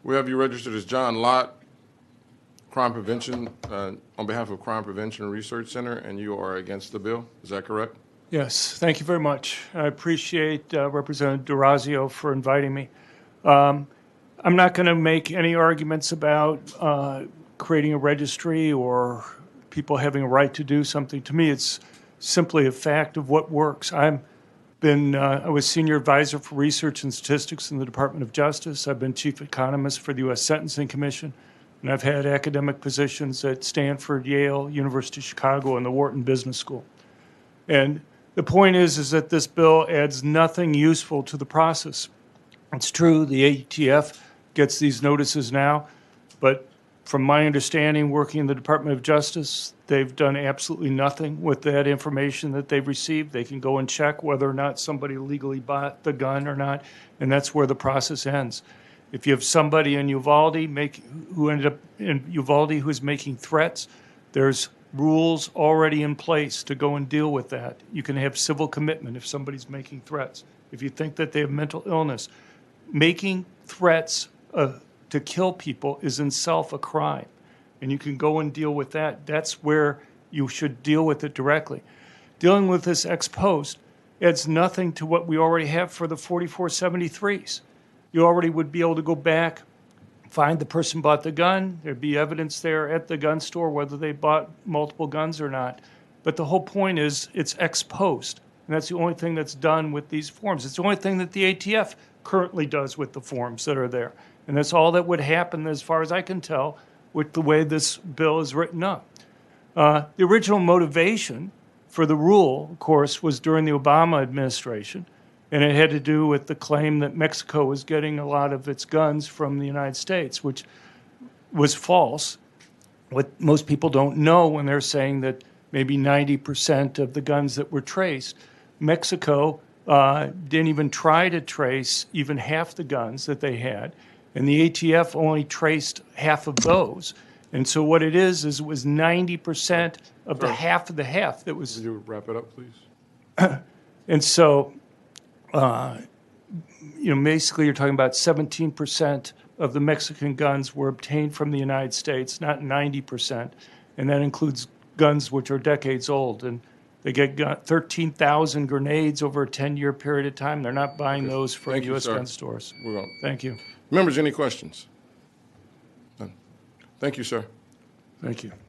We have you registered as John Lott, Crime Prevention, on behalf of Crime Prevention and Research Center, and you are against the bill. Is that correct? Yes, thank you very much. I appreciate Representative D'Orazio for inviting me. I'm not going to make any arguments about creating a registry or people having a right to do something. To me, it's simply a fact of what works. I was senior advisor for research and statistics in the Department of Justice. I've been chief economist for the U.S. Sentencing Commission, and I've had academic positions at Stanford, Yale, University of Chicago, and the Wharton Business School. And the point is that this bill adds nothing useful to the process. It's true the ATF gets these notices now, but from my understanding, working in the Department of Justice, they've done absolutely nothing with that information that they've received. They can go and check whether or not somebody legally bought the gun or not, and that's where the process ends. If you have somebody in Uvalde who's making threats, there's rules already in place to go and deal with that. You can have civil commitment if somebody's making threats. If you think that they have mental illness, making threats to kill people is in itself a crime, and you can go and deal with that. That's where you should deal with it directly. Dealing with this ex post adds nothing to what we already have for the 4473s. You already would be able to go back, find the person bought the gun. There'd be evidence there at the gun store whether they bought multiple guns or not. But the whole point is it's ex post, and that's the only thing that's done with these forms. It's the only thing that the ATF currently does with the forms that are there. And that's all that would happen, as far as I can tell, with the way this bill is written up. The original motivation for the rule, of course, was during the Obama administration, and it had to do with the claim that Mexico was getting a lot of its guns from the United States, which was false. What most people don't know when they're saying that maybe 90% of the guns that were traced, Mexico didn't even try to trace even half the guns that they had, and the ATF only traced half of those. And so what it is it was 90% of the half that was. Could you wrap it up, please? And so, basically you're talking about 17% of the Mexican guns were obtained from the United States, not 90%. And that includes guns which are decades old. And they get 13,000 grenades over a 10-year period of time. They're not buying those from U.S. gun stores. Thank you. Members, any questions? None. Thank you, sir. Thank you.